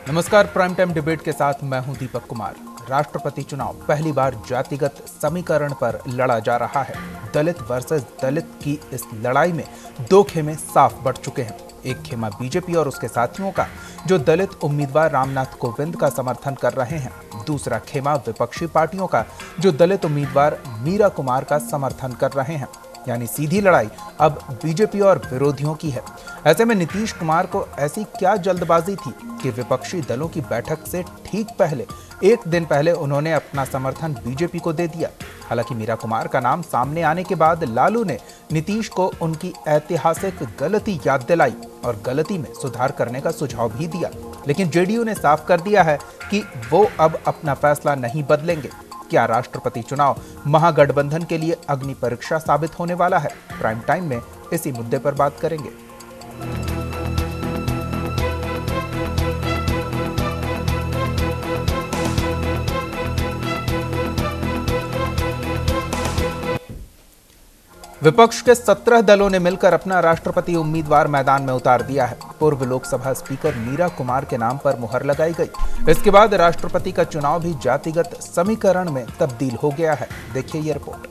नमस्कार, prime time debate के साथ मैं हूं दीपक कुमार। राष्ट्रपति चुनाव पहली बार जातिगत समीकरण पर लड़ा जा रहा है। दलित वर्सेस दलित की इस लड़ाई में दो खेमे साफ बढ़ चुके हैं। एक खेमा बीजेपी और उसके साथियों का, जो दलित उम्मीदवार रामनाथ कोविंद का समर्थन कर रहे हैं। दूसरा खेमा विपक्षी पार्टियों का, जो दलित उम्मीदवार मीरा कुमार का समर्थन कर रहे हैं। यानी सीधी लड़ाई अब बीजेपी और विरोधियों की है। ऐसे में नीतीश कुमार को ऐसी क्या जल्दबाजी थी कि विपक्षी दलों की बैठक से ठीक पहले, एक दिन पहले उन्होंने अपना समर्थन बीजेपी को दे दिया। हालांकि मीरा कुमार का नाम सामने आने के बाद लालू ने नीतीश को उनकी ऐतिहासिक गलती याद दिलाई और गलती में सुधार करने का सुझाव भी दिया। लेकिन जेडीयू ने साफ कर दिया है कि वो अब अपना फैसला नहीं बदलेंगे। क्या राष्ट्रपति चुनाव महागठबंधन के लिए अग्नि परीक्षा साबित होने वाला है? प्राइम टाइम में इसी मुद्दे पर बात करेंगे। विपक्ष के 17 दलों ने मिलकर अपना राष्ट्रपति उम्मीदवार मैदान में उतार दिया है। पूर्व लोकसभा स्पीकर मीरा कुमार के नाम पर मुहर लगाई गई। इसके बाद राष्ट्रपति का चुनाव भी जातिगत समीकरण में तब्दील हो गया है। देखिए ये रिपोर्ट।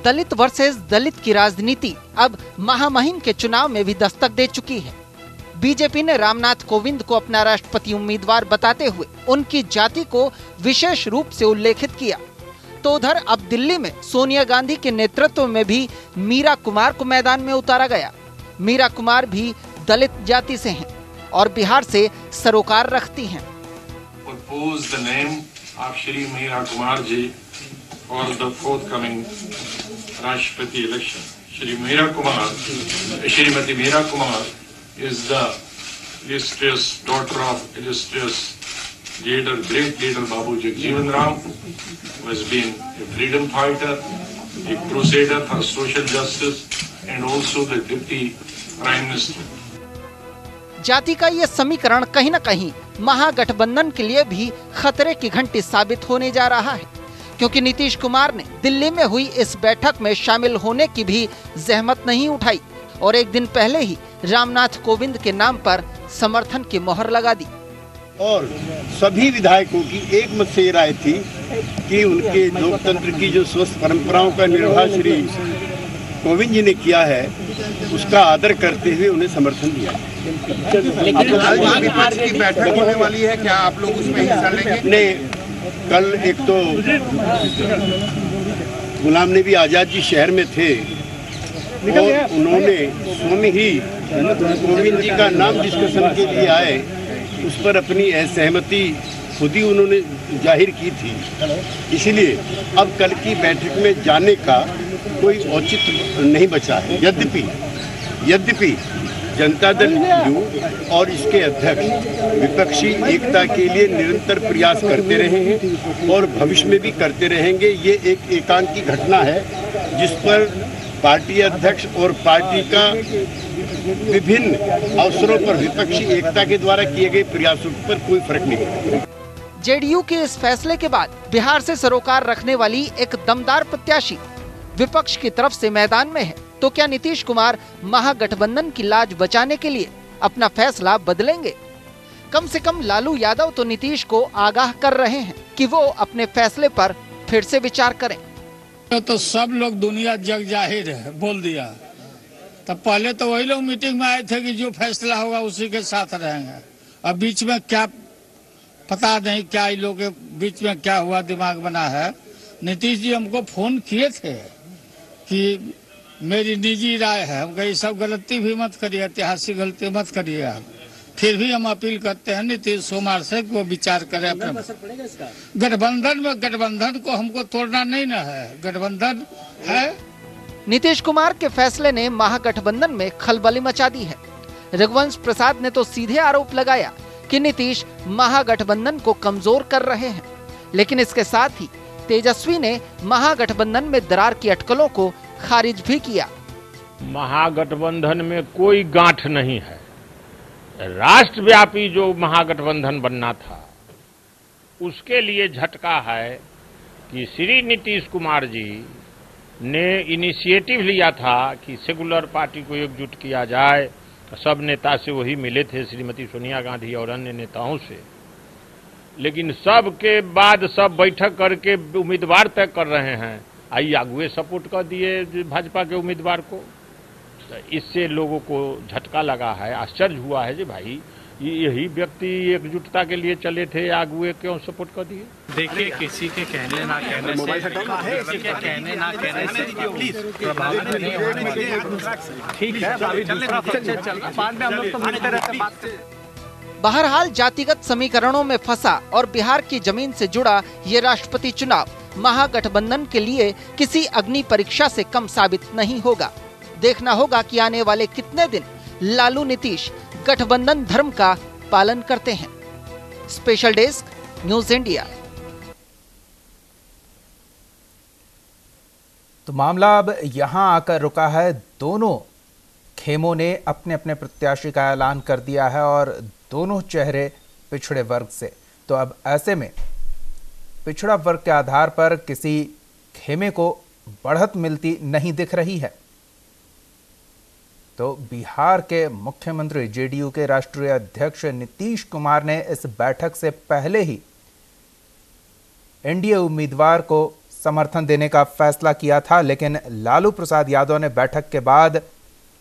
दलित वर्सेस दलित की राजनीति अब महामहिम के चुनाव में भी दस्तक दे चुकी है। बीजेपी ने रामनाथ कोविंद को अपना राष्ट्रपति उम्मीदवार बताते हुए उनकी जाति को विशेष रूप से उल्लेखित किया। तो उधर अब दिल्ली में सोनिया गांधी के नेतृत्व में भी मीरा कुमार को मैदान में उतारा गया। मीरा कुमार भी दलित जाति से हैं और बिहार से सरोकार रखती हैं। Propose the name of Shri Meera Kumar ji for the forthcoming Rashtrapati election. Shri Meera Kumar, Shrimati Meera Kumar is the illustrious daughter of illustrious leader, great leader Babu Jagjeevan Ram, who has been a freedom fighter, a crusader for social justice, and also the Deputy Prime Minister. जाति का ये समीकरण कहीं न कहीं महागठबंधन के लिए भी खतरे की घंटी साबित होने जा रहा है, क्योंकि नीतीश कुमार ने दिल्ली में हुई इस बैठक में शामिल होने की भी जहमत नहीं उठाई और एक दिन पहले ही रामनाथ कोविंद के नाम पर समर्थन की मोहर लगा दी। और सभी विधायकों की एक मत से राय थी कि उनके लोकतंत्र की जो स्वस्थ परंपराओं का निर्वाह श्री कोविंद जी ने किया है, उसका आदर करते हुए उन्हें समर्थन दिया। लेकिन आज विपक्ष की बैठक होने वाली है, क्या आप लोग उसमें हिस्सा लेंगे? नहीं, कल एक तो गुलाम नबी आजाद जी शहर में थे और उन्होंने स्वयं ही कोविंद जी का नाम डिस्कशन के लिए आए, उस पर अपनी असहमति खुद ही उन्होंने जाहिर की थी। इसलिए अब कल की बैठक में जाने का कोई औचित्य नहीं बचा है। यद्यपि जनता दल यू और इसके अध्यक्ष विपक्षी एकता के लिए निरंतर प्रयास करते रहे हैं और भविष्य में भी करते रहेंगे। ये एक एकांकी घटना है जिस पर पार्टी अध्यक्ष और पार्टी का विभिन्न अवसरों पर विपक्षी एकता के द्वारा किए गए प्रयासों पर कोई फर्क नहीं पड़ता। जेडीयू के इस फैसले के बाद बिहार से सरोकार रखने वाली एक दमदार प्रत्याशी विपक्ष की तरफ से मैदान में है। तो क्या नीतीश कुमार महागठबंधन की लाज बचाने के लिए अपना फैसला बदलेंगे? कम से कम लालू यादव तो नीतीश को आगाह कर रहे हैं कि वो अपने फैसले पर फिर से विचार करें। तो सब लोग दुनिया जग जाहिर है बोल दिया। तब पहले तो वही लोग मीटिंग में आए थे कि जो फैसला होगा उसी के साथ रहेंगे। अब बीच में क्या पता नहीं, क्या इन लोगों के बीच में क्या हुआ, दिमाग बना है। नीतीश जी हमको फोन किए थे कि मेरी निजी राय है, हम कहीं सब गलती भी मत करिए, ऐतिहासिक गलती मत करिए आप। फिर भी हम अपील करते हैं नीतीश कुमार से वो विचार करें अपने गठबंधन को हमको तोड़ना नहीं ना है, गठबंधन है। नीतीश कुमार के फैसले ने महागठबंधन में खलबली मचा दी है। रघुवंश प्रसाद ने तो सीधे आरोप लगाया कि नीतीश महागठबंधन को कमजोर कर रहे हैं, लेकिन इसके साथ ही तेजस्वी ने महागठबंधन में दरार की अटकलों को खारिज भी किया। महागठबंधन में कोई गांठ नहीं है। राष्ट्रव्यापी जो महागठबंधन बनना था उसके लिए झटका है कि श्री नीतीश कुमार जी ने इनिशिएटिव लिया था कि सेकुलर पार्टी को एकजुट किया जाए। सब नेता से वही मिले थे, श्रीमती सोनिया गांधी और अन्य नेताओं से, लेकिन सब के बाद सब बैठक करके उम्मीदवार तय कर रहे हैं। आई आगुए सपोर्ट कर दिए भाजपा के उम्मीदवार को, तो इससे लोगों को झटका लगा है, आश्चर्य हुआ है जी भाई यही व्यक्ति एकजुटता के लिए चले थे, आगुए क्यों सपोर्ट कर दिए। देखिए, किसी के कहने ना कहने से, किसी के कहने ना कहने से प्रभावित नहीं होने चाहिए। ठीक है, अभी दूसरा चल रहा, बाद में हम लोग तो मिलते रहते बात। बहरहाल जातिगत समीकरणों में फंसा और बिहार की जमीन से जुड़ा ये राष्ट्रपति चुनाव महागठबंधन के लिए किसी अग्नि परीक्षा से कम साबित नहीं होगा। देखना होगा कि आने वाले कितने दिन लालू नीतीश गठबंधन धर्म का पालन करते हैं। Special desk, news India. तो मामला अब यहां आकर रुका है। दोनों खेमों ने अपने अपने प्रत्याशी का ऐलान कर दिया है और दोनों चेहरे पिछड़े वर्ग से। तो अब ऐसे में पिछड़ा वर्ग के आधार पर किसी खेमे को बढ़त मिलती नहीं दिख रही है। तो बिहार के मुख्यमंत्री जेडीयू के राष्ट्रीय अध्यक्ष नीतीश कुमार ने इस बैठक से पहले ही एनडीए उम्मीदवार को समर्थन देने का फैसला किया था, लेकिन लालू प्रसाद यादव ने बैठक के बाद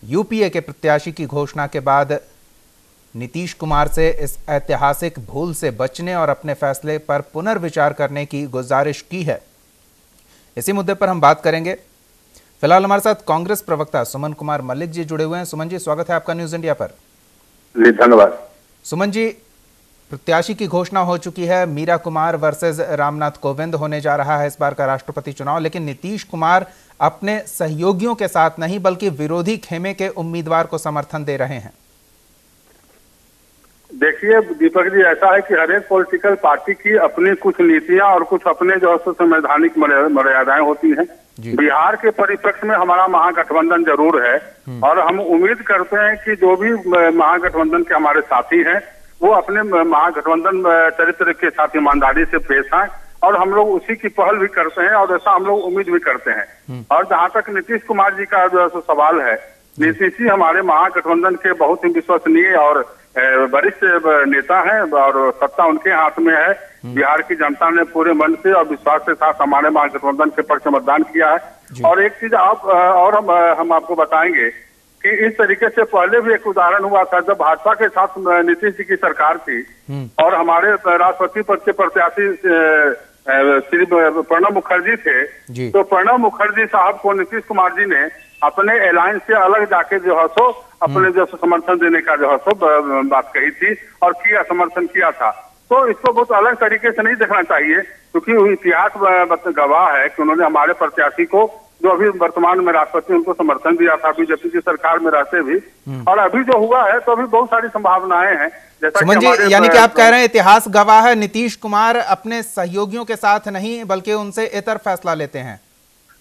यूपीए के प्रत्याशी की घोषणा के बाद नीतीश कुमार से इस ऐतिहासिक भूल से बचने और अपने फैसले पर पुनर्विचार करने की गुजारिश की है। इसी मुद्दे पर हम बात करेंगे। फिलहाल हमारे साथ कांग्रेस प्रवक्ता सुमन कुमार मलिक जी जुड़े हुए हैं। सुमन जी, स्वागत है आपका न्यूज इंडिया पर। जी धन्यवाद। सुमन जी, प्रत्याशी की घोषणा हो चुकी है। मीरा कुमार वर्सेस रामनाथ कोविंद होने जा रहा है इस बार का राष्ट्रपति चुनाव, लेकिन नीतीश कुमार अपने सहयोगियों के साथ नहीं बल्कि विरोधी खेमे के उम्मीदवार को समर्थन दे रहे हैं। देखिए दीपक जी, ऐसा है कि हर एक पॉलिटिकल पार्टी की अपनी कुछ नीतियां और कुछ अपने जो है संवैधानिक मर्यादाएं होती हैं। बिहार के परिप्रेक्ष्य में हमारा महागठबंधन जरूर है और हम उम्मीद करते हैं कि जो भी महागठबंधन के हमारे साथी हैं वो अपने महागठबंधन चरित्र के साथ ईमानदारी से पेश आए और हम लोग उसी की पहल भी करते हैं और ऐसा हम लोग उम्मीद भी करते हैं। और जहां तक नीतीश कुमार जी का जो है सवाल है, नीतीश जी हमारे महागठबंधन के बहुत ही विश्वसनीय और वरिष्ठ नेता हैं और सत्ता उनके हाथ में है। बिहार की जनता ने पूरे मन से और विश्वास के साथ हमारे महागठबंधन के पक्ष में मतदान किया है। और एक चीज हम आपको बताएंगे कि इस तरीके से पहले भी एक उदाहरण हुआ था जब भाजपा के साथ नीतीश जी की सरकार थी और हमारे राष्ट्रपति पद के प्रत्याशी श्री प्रणब मुखर्जी थे। तो प्रणब मुखर्जी साहब को नीतीश कुमार जी ने अपने अलायंस से अलग जाके जो है सो अपने जो समर्थन देने का जो है सो बात कही थी और किया, समर्थन किया था। तो इसको बहुत अलग तरीके से नहीं देखना चाहिए, क्योंकि इतिहास गवाह है कि उन्होंने हमारे प्रत्याशी को जो अभी वर्तमान में राष्ट्रपति उनको समर्थन दिया था बीजेपी की सरकार में रहते भी, और अभी जो हुआ है तो अभी बहुत सारी संभावनाएं हैं। सुमन जी, यानी कि आप कह रहे हैं इतिहास गवाह है, नीतीश कुमार अपने सहयोगियों के साथ नहीं बल्कि उनसे इतर फैसला लेते हैं।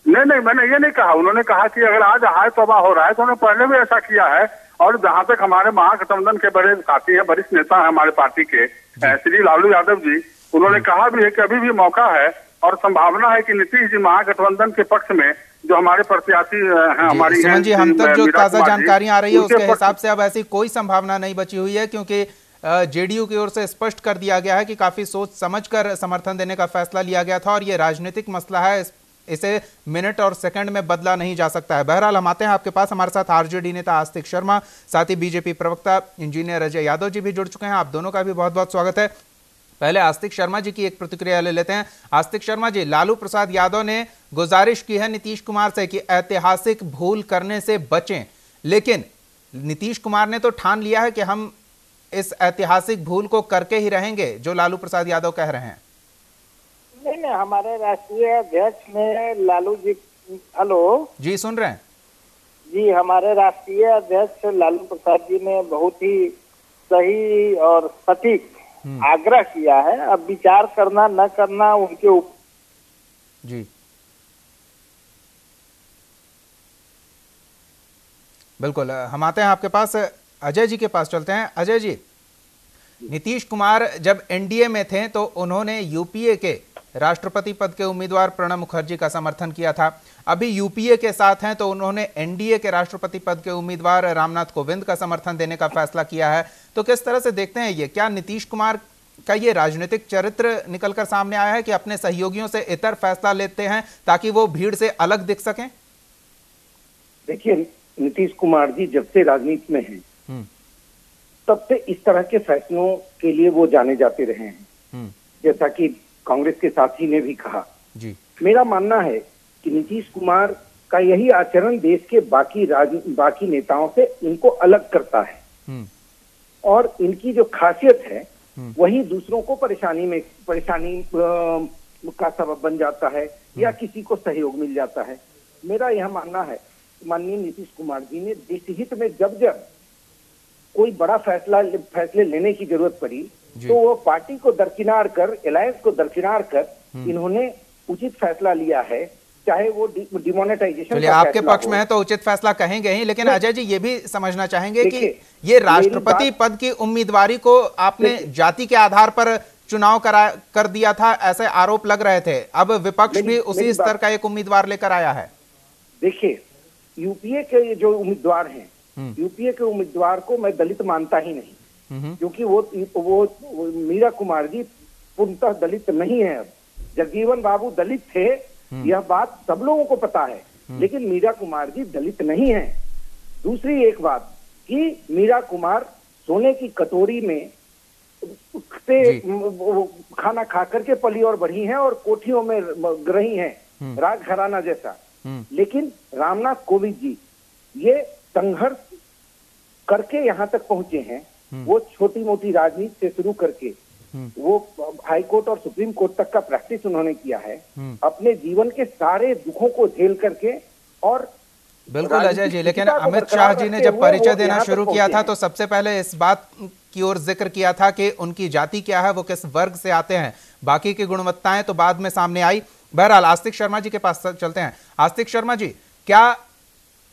नहीं, मैंने ये नहीं कहा। उन्होंने कहा कि अगर आज हाय तबाह हो रहा है तो उन्होंने पहले भी ऐसा किया है। और जहां तक हमारे महागठबंधन के बड़े साथी हैं, वरिष्ठ नेता हैं हमारे पार्टी के श्री लालू यादव जी, उन्होंने कहा भी है कि अभी भी मौका है और संभावना है कि नीतीश जी महागठबंधन के पक्ष में जो हमारे प्रत्याशी हैं हमारी। सुमन जी, हम तक जो ताजा जानकारी आ रही है उसके हिसाब से अब ऐसी कोई संभावना नहीं बची हुई है, क्योंकि जेडीयू की ओर से स्पष्ट कर दिया गया है कि काफी सोच समझकर समर्थन देने का फैसला लिया गया था और ये राजनीतिक मसला है, इसे मिनट और सेकंड में बदला नहीं जा सकता है। बहरहाल हम आते हैं आपके पास। हमारे साथ आरजेडी नेता आस्तिक शर्मा, साथ ही बीजेपी प्रवक्ता इंजीनियर अजय यादव जी भी जुड़ चुके हैं। आप दोनों का भी बहुत बहुत स्वागत है। पहले आस्तिक शर्मा जी की एक प्रतिक्रिया ले लेते हैं। आस्तिक शर्मा जी, लालू प्रसाद यादव ने गुजारिश की है नीतीश कुमार से कि ऐतिहासिक भूल करने से बचें, लेकिन नीतीश कुमार ने तो ठान लिया है कि हम इस ऐतिहासिक भूल को करके ही रहेंगे जो लालू प्रसाद यादव कह रहे हैं। नहीं, हमारे राष्ट्रीय अध्यक्ष ने लालू जी, हेलो जी, सुन रहे हैं जी, हमारे राष्ट्रीय अध्यक्ष लालू प्रसाद जी ने बहुत ही सही और सटीक आग्रह किया है। अब विचार करना न करना उनके ऊपर। जी बिल्कुल, हम आते हैं आपके पास। अजय जी के पास चलते हैं। अजय जी, नीतीश कुमार जब एनडीए में थे तो उन्होंने यूपीए के राष्ट्रपति पद के उम्मीदवार प्रणब मुखर्जी का समर्थन किया था। अभी यूपीए के साथ हैं तो उन्होंने एनडीए के राष्ट्रपति पद के उम्मीदवार रामनाथ कोविंद का समर्थन देने का फैसला किया है। तो किस तरह से देखते हैं ये, क्या नीतीश कुमार का ये राजनीतिक चरित्र निकलकर सामने आया है कि अपने सहयोगियों से इतर फैसला लेते हैं ताकि वो भीड़ से अलग दिख सकें? देखिए, नीतीश कुमार जी जब से राजनीति में हैं तब से इस तरह के फैसलों के लिए वो जाने जाते रहे हैं। जैसा कि कांग्रेस के साथी ने भी कहा जी। मेरा मानना है कि नीतीश कुमार का यही आचरण देश के बाकी नेताओं से इनको अलग करता है और इनकी जो खासियत है वही दूसरों को परेशानी का सबब बन जाता है या किसी को सहयोग मिल जाता है। मेरा यह मानना है माननीय नीतीश कुमार जी ने देश हित में जब कोई बड़ा फैसले लेने की जरूरत पड़ी तो वो पार्टी को दरकिनार कर, अलायंस को दरकिनार कर इन्होंने उचित फैसला लिया है, चाहे वो डिमोनेटाइजेशन। चलिए, आपके पक्ष में है तो उचित फैसला कहेंगे ही, लेकिन अजय जी ये भी समझना चाहेंगे कि ये राष्ट्रपति पद की उम्मीदवारी को आपने जाति के आधार पर चुनाव कर दिया था, ऐसे आरोप लग रहे थे। अब विपक्ष भी उसी स्तर का एक उम्मीदवार लेकर आया है। देखिए, यूपीए के जो उम्मीदवार हैं, यूपीए के उम्मीदवार को मैं दलित मानता ही नहीं, क्योंकि वो मीरा कुमार जी पूर्णतः दलित नहीं है। जगजीवन बाबू दलित थे, यह बात सब लोगों को पता है, लेकिन मीरा कुमार जी दलित नहीं है। दूसरी एक बात कि मीरा कुमार सोने की कटोरी में से खाना खा करके पली और बढ़ी हैं और कोठियों में रही हैं, राजघराना जैसा। लेकिन रामनाथ कोविंद जी ये संघर्ष करके यहाँ तक पहुंचे हैं। वो छोटी मोटी राजनीति से शुरू करके वो हाई कोर्ट और सुप्रीम कोर्ट तक का प्रैक्टिस उन्होंने किया है, अपने जीवन के सारे दुखों को झेल करके। और बिल्कुल अजय जी, लेकिन अमित शाह जी ने जब परिचय देना शुरू किया था तो सबसे पहले इस बात की ओर जिक्र किया था कि उनकी जाति क्या है, वो किस वर्ग से आते हैं। बाकी की गुणवत्ताएं तो बाद में सामने आई। बहरहाल आस्तिक शर्मा जी के पास चलते हैं। आस्तिक शर्मा जी, क्या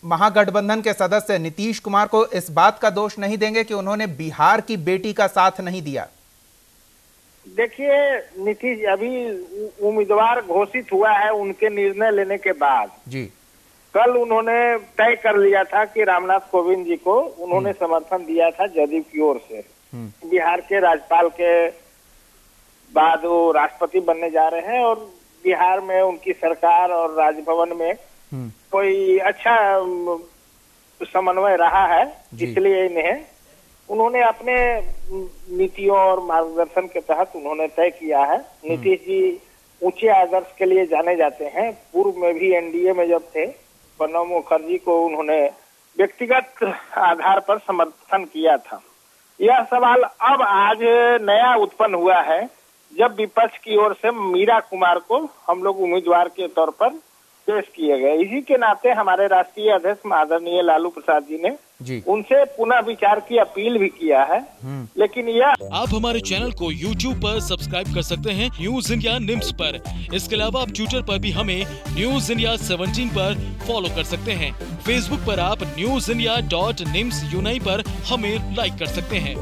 महागठबंधन के सदस्य नीतीश कुमार को इस बात का दोष नहीं देंगे कि उन्होंने बिहार की बेटी का साथ नहीं दिया? देखिए, नीतीश अभी उम्मीदवार घोषित हुआ है, उनके निर्णय लेने के बाद जी कल उन्होंने तय कर लिया था कि रामनाथ कोविंद जी को उन्होंने समर्थन दिया था जदयू की ओर से। बिहार के राज्यपाल के बाद वो राष्ट्रपति बनने जा रहे हैं और बिहार में उनकी सरकार और राजभवन में कोई अच्छा समन्वय रहा है, इसलिए इन्हें उन्होंने अपने नीतियों और मार्गदर्शन के तहत उन्होंने तय किया है। नीतीश जी ऊंचे आदर्श के लिए जाने जाते हैं। पूर्व में भी एनडीए में जब थे, प्रणब मुखर्जी को उन्होंने व्यक्तिगत आधार पर समर्थन किया था। यह सवाल अब आज नया उत्पन्न हुआ है जब विपक्ष की ओर से मीरा कुमार को हम लोग उम्मीदवार के तौर पर पेश किए गए। इसी के नाते हमारे राष्ट्रीय अध्यक्ष आदरणीय लालू प्रसाद जी ने उनसे पुनः विचार की अपील भी किया है। लेकिन यह आप हमारे चैनल को YouTube पर सब्सक्राइब कर सकते हैं, न्यूज इंडिया निम्स पर। इसके अलावा आप ट्विटर पर भी हमें न्यूज इंडिया 17 पर फॉलो कर सकते हैं। फेसबुक पर आप newsindia.nimsUnai पर हमें लाइक कर सकते हैं।